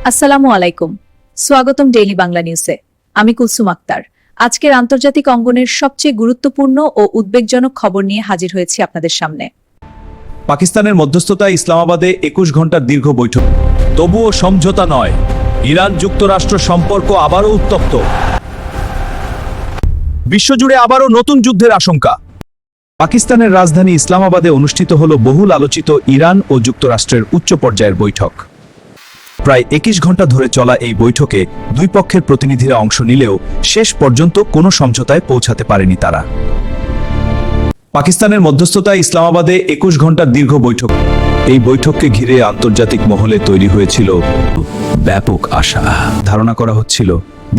আসসালামু আলাইকুম। স্বাগতম ডেইলি বাংলা নিউজে। আমি কুলসুম আক্তার। আজকের আন্তর্জাতিক অঙ্গনের সবচেয়ে গুরুত্বপূর্ণ ও উদ্বেগজনক খবর নিয়ে হাজির হয়েছি আপনাদের সামনে। পাকিস্তানের মধ্যস্থতায় ইসলামাবাদে ২১ ঘন্টার দীর্ঘ বৈঠক, তবুও সমঝোতা নয়। ইরান যুক্তরাষ্ট্র সম্পর্ক আবারও উত্তপ্ত। বিশ্বজুড়ে আবারও নতুন যুদ্ধের আশঙ্কা। পাকিস্তানের রাজধানী ইসলামাবাদে অনুষ্ঠিত হল বহুল আলোচিত ইরান ও যুক্তরাষ্ট্রের উচ্চ পর্যায়ের বৈঠক। প্রায় ২১ ঘন্টা ধরে চলা এই বৈঠকে দুই পক্ষের প্রতিনিধিরা অংশ নিলেও শেষ পর্যন্ত কোনো সমঝোতায় পৌঁছাতে পারেনি তারা। পাকিস্তানের মধ্যস্থতায় ইসলামাবাদে ২১ ঘন্টার দীর্ঘ বৈঠক। এই বৈঠককে ঘিরে আন্তর্জাতিক মহলে তৈরি হয়েছিল ব্যাপক আশা। ধারণা করা হচ্ছিল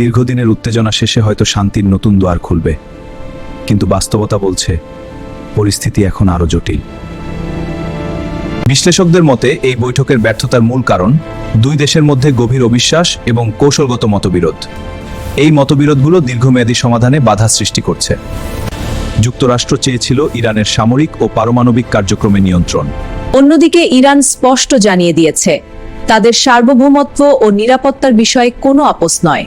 দীর্ঘদিনের উত্তেজনা শেষে হয়তো শান্তির নতুন দ্বার খুলবে, কিন্তু বাস্তবতা বলছে পরিস্থিতি এখন আরো জটিল। বিশ্লেষকদের মতে এই বৈঠকের ব্যর্থতার মূল কারণ দুই দেশের মধ্যে গভীর অবিশ্বাস এবং কৌশলগত মতবিরোধ। এই মতবিরোধগুলো দীর্ঘমেয়াদী সমাধানে বাধা সৃষ্টি করছে। যুক্তরাষ্ট্র চেয়েছিল ইরানের সামরিক ও পারমাণবিক কার্যক্রমে নিয়ন্ত্রণ। অন্যদিকে ইরান স্পষ্ট জানিয়ে দিয়েছে তাদের সার্বভৌমত্ব ও নিরাপত্তার বিষয়ে কোনো আপোষ নয়।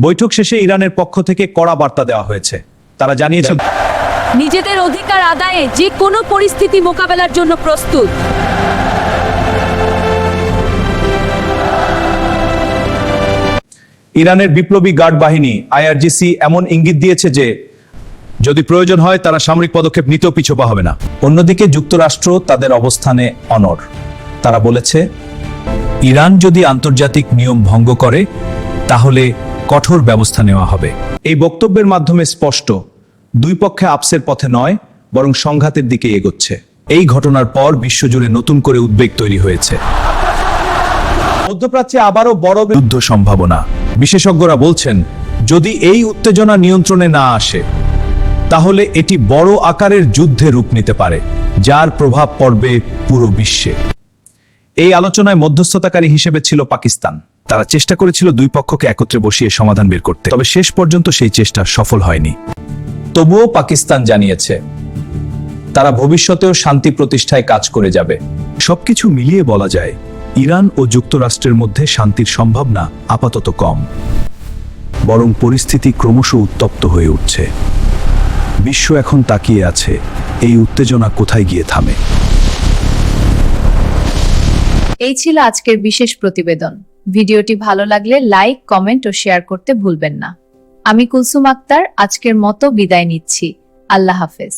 বৈঠক শেষে ইরানের পক্ষ থেকে কড়া বার্তা দেওয়া হয়েছে। তারা জানিয়েছে নিজেদের অধিকার আদায়ে যে কোনো পরিস্থিতি মোকাবেলার জন্য প্রস্তুত। ইরানের বিপ্লবী গার্ড বাহিনী আইআরজিসি এমন ইঙ্গিত দিয়েছে যে যদি প্রয়োজন হয় তারা সামরিক পদক্ষেপ নিতেও পিছপা হবে না। অন্যদিকে যুক্তরাষ্ট্র তাদের অবস্থানে অনড়। তারা বলেছে ইরান যদি আন্তর্জাতিক নিয়ম ভঙ্গ করে তাহলে কঠোর ব্যবস্থা নেওয়া হবে। এই বক্তব্যের মাধ্যমে স্পষ্ট দুই পক্ষে আপসের পথে নয়, বরং সংঘাতের দিকে এগোচ্ছে। এই ঘটনার পর বিশ্বজুড়ে নতুন করে উদ্বেগ তৈরি হয়েছে। মধ্যপ্রাচ্যে আবারও বড় যুদ্ধ সম্ভাবনা। বিশেষজ্ঞরা বলছেন যদি এই উত্তেজনা নিয়ন্ত্রণে না আসে তাহলে এটি বড় আকারের যুদ্ধে রূপ নিতে পারে, যার প্রভাব পড়বে পুরো বিশ্বে। এই আলোচনায় মধ্যস্থতাকারী হিসেবে ছিল পাকিস্তান। তারা চেষ্টা করেছিল দুই পক্ষকে একত্রে বসিয়ে সমাধান বের করতে, তবে শেষ পর্যন্ত সেই চেষ্টা সফল হয়নি। তবুও পাকিস্তান জানিয়েছে তারা ভবিষ্যতেও শান্তি প্রতিষ্ঠায় কাজ করে যাবে। সবকিছু মিলিয়ে বলা যায় ইরান ও যুক্তরাষ্ট্রের মধ্যে শান্তির সম্ভাবনা আপাতত কম, বরং পরিস্থিতি ক্রমশ উত্তপ্ত হয়ে উঠছে। বিশ্ব এখন তাকিয়ে আছে এই উত্তেজনা কোথায় গিয়ে থামে। এই ছিল আজকের বিশেষ প্রতিবেদন। ভিডিওটি ভালো লাগলে লাইক, কমেন্ট ও শেয়ার করতে ভুলবেন না। আমি কুলসুম আক্তার আজকের মতো বিদায় নিচ্ছি। আল্লাহ হাফেজ।